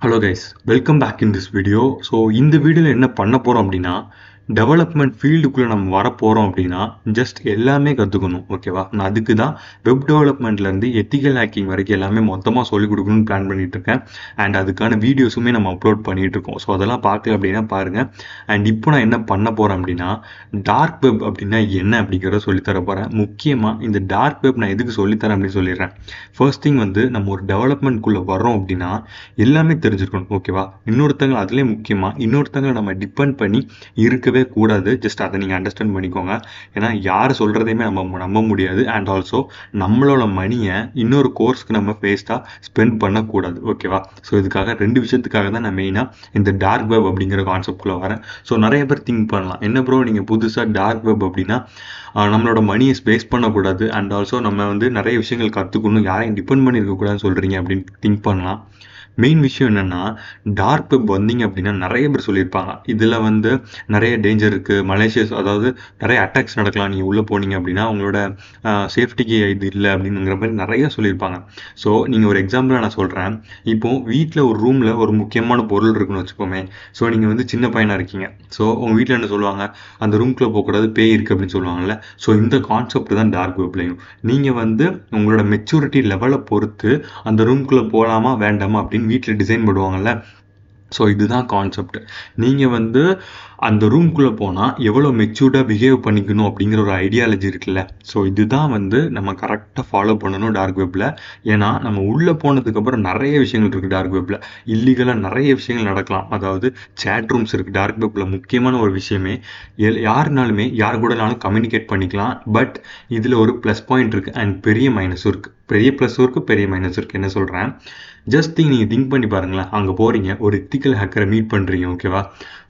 Hello guys, welcome back in this video. So இந்த வீடியோவில் என்ன பண்ண போகிறோம் அப்படின்னா, டெவலப்மெண்ட் ஃபீல்டுக்குள்ளே நம்ம வரப்போகிறோம் அப்படின்னா ஜஸ்ட் எல்லாமே கற்றுக்கணும். ஓகேவா? நான் அதுக்கு தான் வெப் டெவலப்மெண்ட்லேருந்து எத்திக்கல் ஹேக்கிங் வரைக்கும் எல்லாமே மொத்தமாக சொல்லிக் கொடுக்கணும்னு பிளான் பண்ணிட்டு இருக்கேன். அண்ட் அதுக்கான வீடியோஸுமே நம்ம அப்லோட் பண்ணிட்டு இருக்கோம். ஸோ அதெல்லாம் பார்க்கல அப்படின்னா பாருங்கள். அண்ட் இப்போ நான் என்ன பண்ண போகிறேன் அப்படின்னா, டார்க் வெப் அப்படின்னா என்ன அப்படிங்கிறத சொல்லித்தர போகிறேன். முக்கியமாக இந்த டார்க் வெப் நான் எதுக்கு சொல்லித்தரேன் அப்படின்னு சொல்லிடுறேன். ஃபர்ஸ்ட் திங் வந்து நம்ம ஒரு டெவலப்மெண்ட்குள்ளே வரோம் அப்படின்னா எல்லாமே தெரிஞ்சிருக்கணும். ஓகேவா? இன்னொருத்தங்க அதுலேயே முக்கியமாக இன்னொருத்தங்களை நம்ம டிபெண்ட் பண்ணி இருக்கவே கூடாது. ஜஸ்ட் அதை நீங்கள் அண்டர்ஸ்டாண்ட் பண்ணிக்கோங்க. ஏன்னா யார் சொல்கிறதையுமே நம்ம நம்ப முடியாது. அண்ட் ஆல்சோ நம்மளோட மணியை இன்னொரு கோர்ஸ்க்கு நம்ம வேஸ்ட்டாக ஸ்பெண்ட் பண்ணக்கூடாது. ஓகேவா? ஸோ இதுக்காக ரெண்டு விஷயத்துக்காக தான் நான் மெயினாக இந்த டார்க் வெப் அப்படிங்கிற கான்செப்ட்குள்ளே வரேன். ஸோ நிறைய பேர் திங்க் பண்ணலாம், என்ன ப்ரோ நீங்கள் புதுசாக டார்க் வெப் அப்படின்னா நம்மளோட மணியை ஸ்பேஸ் பண்ணக்கூடாது அண்ட் ஆல்சோ நம்ம வந்து நிறைய விஷயங்கள் கற்றுக்கணும், யாரையும் டிபெண்ட் பண்ணி இருக்கக்கூடாதுன்னு சொல்கிறீங்க அப்படின்னு திங்க் பண்ணலாம். மெயின் விஷயம் என்னென்னா, டார்க் வெப் வந்தீங்க அப்படின்னா நிறைய பேர் சொல்லியிருப்பாங்க, இதில் வந்து நிறைய டேஞ்சர் இருக்குது, மலேசியஸ் அதாவது நிறைய அட்டாக்ஸ் நடக்கலாம், நீங்கள் உள்ளே போனீங்க அப்படின்னா உங்களோட சேஃப்டிக்கு இது இல்லை அப்படிங்கிற மாதிரி நிறைய சொல்லியிருப்பாங்க. ஸோ நீங்கள் ஒரு எக்ஸாம்பிளாக நான் சொல்கிறேன். இப்போது வீட்டில் ஒரு ரூமில் ஒரு முக்கியமான பொருள் இருக்குன்னு வச்சுக்கோமே. ஸோ நீங்கள் வந்து சின்ன பையனாக இருக்கீங்க. ஸோ உங்கள் வீட்டில் என்ன சொல்லுவாங்க, அந்த ரூம்குள்ளே போகக்கூடாது, பேய் இருக்குது அப்படின்னு சொல்லுவாங்கல்ல. ஸோ இந்த கான்செப்ட் தான் டார்க் வெப்லையும். நீங்கள் வந்து உங்களோட மெச்சூரிட்டி லெவலை பொறுத்து அந்த ரூம்குள்ளே போகலாமா வேண்டாமா அப்படின்னு வீட்டில் டிசைன் பண்ணுவாங்கல்ல. ஸோ இதுதான் கான்செப்ட். நீங்கள் வந்து அந்த ரூம்குள்ளே போனால் எவ்வளோ மெச்சூர்டாக பிஹேவ் பண்ணிக்கணும் அப்படிங்கிற ஒரு ஐடியாலஜி இருக்குல்ல. ஸோ இதுதான் வந்து நம்ம கரெக்டாக ஃபாலோ பண்ணணும் டார்க் வெப்பில். ஏன்னா நம்ம உள்ளே போனதுக்கப்புறம் நிறைய விஷயங்கள் இருக்குது டார்க் வெப்பில். இல்லீகலாக நிறைய விஷயங்கள் நடக்கலாம். அதாவது சேட் ரூம்ஸ் இருக்குது டார்க் வெப்பில். முக்கியமான ஒரு விஷயமே, யாருனாலுமே யார் கூடனாலும் கம்யூனிகேட் பண்ணிக்கலாம். பட் இதில் ஒரு ப்ளஸ் பாயிண்ட் இருக்குது அண்ட் பெரிய மைனஸும் இருக்குது. பெரிய ப்ளஸும் இருக்குது, பெரிய மைனஸ் இருக்குது. என்ன சொல்கிறேன், ஜஸ்ட் நீங்கள் திங்க் பண்ணி பாருங்களேன். அங்கே போகிறீங்க, ஒரு எத்திக்கல் ஹேக்கரை மீட் பண்ணுறீங்க. ஓகேவா?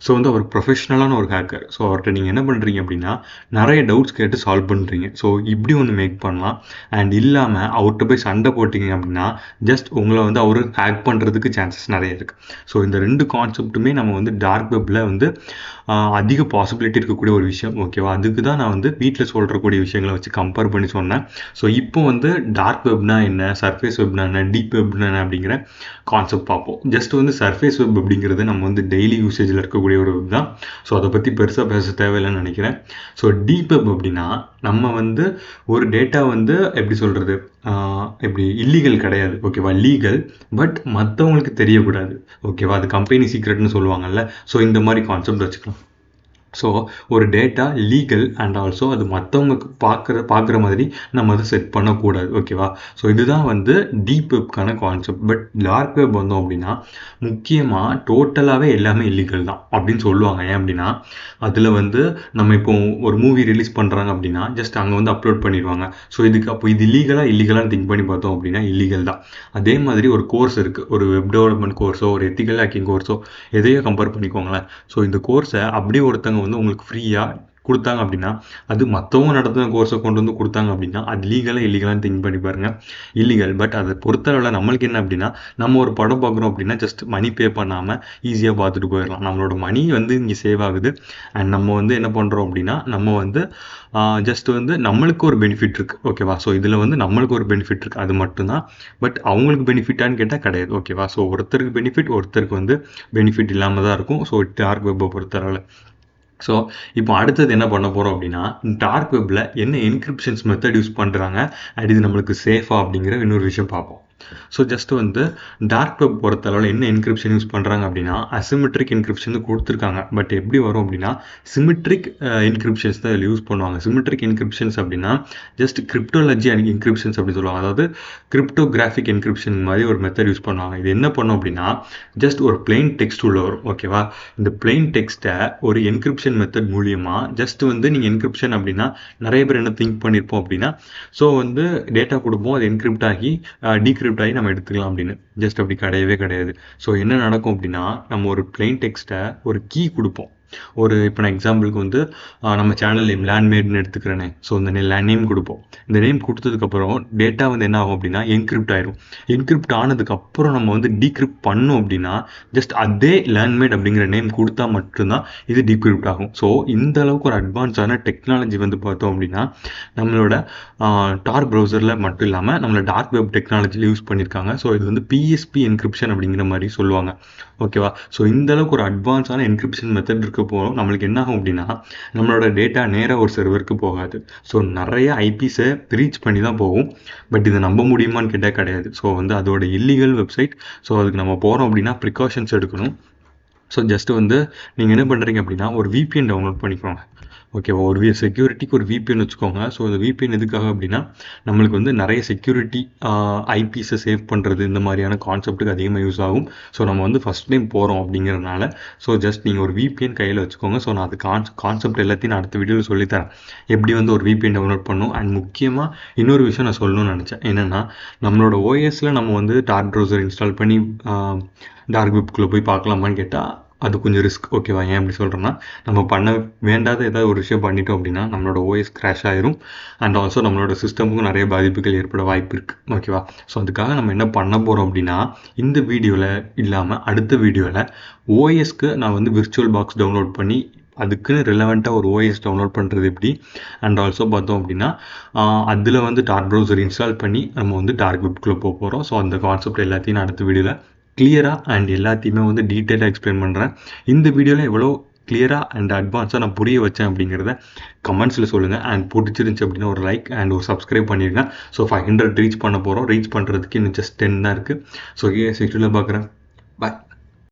ஸோ வந்து அவர் ப்ரொஃபஷ்னலான ஒரு ஹேக்கர். ஸோ அவர்கிட்ட நீங்கள் என்ன பண்ணுறீங்க அப்படின்னா நிறைய டவுட்ஸ் கேட்டு சால்வ் பண்ணுறீங்க. ஸோ இப்படி ஒன்று மேக் பண்ணலாம். அண்ட் இல்லாமல் அவர்கிட்ட போய் சண்டை போட்டிங்க அப்படின்னா ஜஸ்ட் உங்களை வந்து அவர் ஹேக் பண்ணுறதுக்கு சான்சஸ் நிறைய இருக்குது. ஸோ இந்த ரெண்டு கான்செப்ட்டுமே நம்ம வந்து டார்க் வெப்பில் வந்து அதிக பாசிபிலிட்டி இருக்கக்கூடிய ஒரு விஷயம். ஓகேவா? அதுக்கு தான் நான் வந்து வீட்டில் சொல்கிறக்கூடிய விஷயங்களை வச்சு கம்பேர் பண்ணி சொன்னேன். ஸோ இப்போ வந்து டார்க் வெப்னா என்ன, சர்ஃபேஸ் வெப்னா என்ன, டீப் வெப்னா என்ன அப்படிங்கிற கான்செப்ட் பார்ப்போம். ஜஸ்ட் வந்து சர்ஃபேஸ் வெப் அப்படிங்கிறது நம்ம வந்து டெய்லி யூசேஜில் இருக்கக்கூடிய ஒரு வெப் தான். ஸோ அதை பற்றி பெருசாக பேச தேவையில்லைன்னு நினைக்கிறேன். ஸோ டீப் வெப் அப்படின்னா நம்ம வந்து ஒரு டேட்டா வந்து எப்படி சொல்கிறது, எப்படி இல்லீகல் கிடையாது. ஓகேவா? லீகல், பட் மற்றவங்களுக்கு தெரியக்கூடாது. ஓகேவா? அது கம்பெனி சீக்ரெட்னு சொல்லுவாங்கல்ல. ஸோ இந்த மாதிரி கான்செப்ட் வச்சுக்கலாம். ஸோ ஒரு டேட்டா லீகல் அண்ட் ஆல்சோ அது மற்றவங்க பார்க்குற மாதிரி நம்ம அதை செட் பண்ணக்கூடாது. ஓகேவா? ஸோ இதுதான் வந்து டீப் வெப்க்கான கான்செப்ட். பட் டார்க் வெப் வந்தோம் அப்படின்னா முக்கியமாக டோட்டலாகவே எல்லாமே இல்லீகல் தான் அப்படின்னு சொல்லுவாங்க. ஏன் அப்படின்னா அதில் வந்து நம்ம இப்போ ஒரு மூவி ரிலீஸ் பண்ணுறாங்க அப்படின்னா ஜஸ்ட் அங்கே வந்து அப்லோட் பண்ணிடுவாங்க. ஸோ இதுக்கு அப்போ இது இல்லீகலான்னு திங்க் பண்ணி பார்த்தோம் அப்படின்னா இல்லீகல் தான். அதே மாதிரி ஒரு கோர்ஸ் இருக்குது, ஒரு வெப் டெவலப்மெண்ட் கோர்ஸோ ஒரு எத்திக்கல் ஹேக்கிங் கோர்ஸோ எதையோ கம்பேர் பண்ணிக்கோங்களேன். ஸோ இந்த கோர்ஸை அப்படியே ஒருத்தங்க வந்து உங்களுக்கு ஃப்ரீயாக கொடுத்தாங்க அப்படின்னா, அது மற்றவங்க நடத்துகிற கோர்ஸை கொண்டு வந்து கொடுத்தாங்க அப்படின்னா அது லீகலாக இல்லீகலான்னு திங்க் பண்ணி பாருங்கள். இல்லீகல். பட் அதை பொறுத்தளவில் நம்மளுக்கு என்ன அப்படின்னா, நம்ம ஒரு படம் பார்க்குறோம் அப்படின்னா ஜஸ்ட் மணி பே பண்ணாமல் ஈஸியாக பார்த்துட்டு போயிடலாம். நம்மளோட மணி வந்து இங்கே சேவ் ஆகுது. அண்ட் நம்ம வந்து என்ன பண்ணுறோம் அப்படின்னா நம்ம வந்து ஜஸ்ட் வந்து நம்மளுக்கு ஒரு பெனிஃபிட் இருக்குது. ஓகேவா? ஸோ இதில் வந்து நம்மளுக்கு ஒரு பெனிஃபிட் இருக்குது, அது மட்டும்தான். பட் அவங்களுக்கு பெனிஃபிட்டான்னு கேட்டால் கிடையாது. ஓகேவா? ஸோ ஒருத்தருக்கு பெனிஃபிட், ஒருத்தருக்கு வந்து பெனிஃபிட் இல்லாமல் தான் இருக்கும். ஸோ டார்க் வெப்பை பொறுத்தளவில். ஸோ இப்போ அடுத்தது என்ன பண்ண போகிறோம் அப்படின்னா, டார்க் வெப்பில் என்ன என்கிரிப்ஷன்ஸ் மெத்தட் யூஸ் பண்ணுறாங்க அண்ட் இது நம்மளுக்கு சேஃபா அப்படிங்கிற இன்னொரு விஷயம் பார்ப்போம். ஸோ ஜஸ்ட் வந்து டார்க் வெப் பொறுத்தளவில் என்ன என்கிரிப்ஷன் யூஸ் பண்ணுறாங்க அப்படின்னா அசிமெட்ரிக் என்கிரிப்ஷன் கொடுத்துருக்காங்க. பட் எப்படி வரும் அப்படின்னா சிமெட்ரிக் என்கிரிப்ஷன்ஸ் தான் இதில் யூஸ் பண்ணுவாங்க. சிமெட்ரிக் என்கிரிப்ஷன்ஸ் அப்படின்னா ஜஸ்ட் கிரிப்டோலஜி அண்ட் என்கிரிப்ஷன்ஸ் அப்படி சொல்லுவாங்க. அதாவது கிரிப்டோகிராஃபிக் என்கிரிப்ஷன் மாதிரி ஒரு மெத்தட் யூஸ் பண்ணுவாங்க. இது என்ன பண்ணும் அப்படின்னா ஜஸ்ட் ஒரு பிளெயின் டெக்ஸ்ட் உள்ள வரும். ஓகேவா? இந்த பிளெயின் டெக்ஸ்ட்டை ஒரு என்கிரிப்ஷன் மெத்தட் மூலியமாக ஜஸ்ட் வந்து நீங்கள் என்கிரிப்ஷன் அப்படின்னா நிறைய பேர் என்ன திங்க் பண்ணியிருப்போம் அப்படின்னா, ஸோ வந்து டேட்டா கொடுப்போம், அது என்கிரிப்ட் ஆகி டீக்ரிப்ட் ஆகி நம்ம எடுத்துக்கலாம் அப்படின்னு. ஜஸ்ட் அப்படி கிடையவே கிடையாது. ஸோ என்ன நடக்கும் அப்படின்னா நம்ம ஒரு பிளெயின் டெக்ஸ்ட்டை ஒரு கீ கொடுப்போம். ஒரு இப்போ நான் எக்ஸாம்பிளுக்கு வந்து நம்ம சேனல் நேம் லேண்ட்மேட்னு எடுத்துக்கிறேனே. ஸோ இந்த நேம் கொடுப்போம். இந்த நேம் கொடுத்ததுக்கப்புறம் டேட்டா வந்து என்ன ஆகும் அப்படின்னா என்கிரிப்ட் ஆயிரும். என்கிரிப்ட் ஆனதுக்கப்புறம் நம்ம வந்து டீக்ரிப்ட் பண்ணோம் அப்படின்னா ஜஸ்ட் அதே லேண்ட்மேட் அப்படிங்கிற நேம் கொடுத்தா மட்டும்தான் இது டீக்ரிப்ட் ஆகும். ஸோ இந்த அளவுக்கு ஒரு அட்வான்ஸான டெக்னாலஜி வந்து பார்த்தோம் அப்படின்னா நம்மளோட டார் ப்ரௌசரில் மட்டும் இல்லாமல் நம்மளோட டார்க் வெப் டெக்னாலஜியில் யூஸ் பண்ணியிருக்காங்க. ஸோ இது வந்து பிஎஸ்பி என்கிரிப்ஷன் அப்படிங்கிற மாதிரி சொல்லுவாங்க. ஓகேவா? ஸோ இந்த அளவுக்கு ஒரு அட்வான்ஸான என்கிரிப்ஷன் மெத்தட் இருக்க போகிறோம். நம்மளுக்கு என்ன ஆகும் அப்படின்னா நம்மளோட டேட்டா நேராக ஒரு சர்வருக்கு போகாது. ஸோ நிறைய ஐபிஸை ரீச் பண்ணி தான் போகும். பட் இதை நம்ப முடியுமான்னு கேட்டால் கிடையாது. ஸோ வந்து அதோட இல்லீகல் வெப்சைட். ஸோ அதுக்கு நம்ம போகிறோம் அப்படின்னா ப்ரிகாஷன்ஸ் எடுக்கணும். ஸோ ஜஸ்ட் வந்து நீங்கள் என்ன பண்ணுறீங்க அப்படின்னா ஒரு VPN டவுன்லோட் பண்ணிக்கோங்க. ஓகேவா? ஒரு செக்யூரிட்டிக்கு ஒரு VPN வச்சுக்கோங்க. ஸோ அந்த VPN எதுக்காக அப்படின்னா நம்மளுக்கு வந்து நிறைய செக்யூரிட்டி ஐபிஸை சேவ் பண்ணுறது இந்த மாதிரியான கான்செப்ட்டுக்கு அதிகமாக யூஸ் ஆகும். ஸோ நம்ம வந்து ஃபஸ்ட் டைம் போகிறோம் அப்படிங்கிறதுனால ஸோ ஜஸ்ட் நீங்கள் ஒரு VPN கையில் வச்சுக்கோங்க. ஸோ நான் அது கான்செப்ட் எல்லாத்தையும் நான் அடுத்த வீடியோவில் சொல்லித்தரேன் எப்படி வந்து ஒரு VPN டவுன்லோட் பண்ணணும். அண்ட் முக்கியமாக இன்னொரு விஷயம் நான் சொல்லணும்னு நினச்சேன். என்னென்னா நம்மளோட OSல நம்ம வந்து டார்க் ப்ரௌசர் இன்ஸ்டால் பண்ணி டார்க் வெப்குள்ளே போய் பார்க்கலாமான்னு கேட்டால் அது கொஞ்சம் ரிஸ்க். ஓகேவா? ஏன் அப்படி சொல்கிறேன்னா நம்ம பண்ண வேண்டாத ஏதாவது ஒரு விஷயம் பண்ணிட்டோம் அப்படின்னா நம்மளோட OS கிராஷ் ஆயிரும். அண்ட் ஆல்சோ நம்மளோட சிஸ்டமுக்கும் நிறைய பாதிப்புகள் ஏற்பட வாய்ப்பு இருக்குது. ஓகேவா? ஸோ அதுக்காக நம்ம என்ன பண்ண போகிறோம் அப்படின்னா இந்த வீடியோவில் இல்லாமல் அடுத்த வீடியோவில் OSக்கு நான் வந்து விர்ச்சுவல் பாக்ஸ் டவுன்லோட் பண்ணி அதுக்குன்னு ரிலவெண்ட்டாக ஒரு OS டவுன்லோட் பண்ணுறது எப்படி, அண்ட் ஆல்சோ பார்த்தோம் அப்படின்னா அதில் வந்து டார்க் ப்ரௌசர் இன்ஸ்டால் பண்ணி நம்ம வந்து டார்க் வெப்குள்ளே போக போகிறோம். ஸோ அந்த கான்செப்ட் எல்லாத்தையும் நான் அடுத்த வீடியோவில் கிளியராக அண்ட் எல்லாத்தையுமே வந்து டீட்டெயிலாக எக்ஸ்பிளைன் பண்ணுறேன். இந்த வீடியோவில் எவ்வளோ கிளியராக அண்ட் அட்வான்ஸாக நான் புரிய வச்சேன் அப்படிங்கிறத கமெண்ட்ஸில் சொல்லுங்கள். அண்ட் பிடிச்சிருந்துச்சி அப்படின்னா ஒரு லைக் அண்ட் ஒரு சப்ஸ்கிரைப் பண்ணிடுங்க. ஸோ 500 ரீச் பண்ண போகிறோம். ரீச் பண்ணுறதுக்கு இன்னும் ஜஸ்ட் 10 தான் இருக்குது. ஸோ செக்யூரில் பார்க்குறேன். பாய்.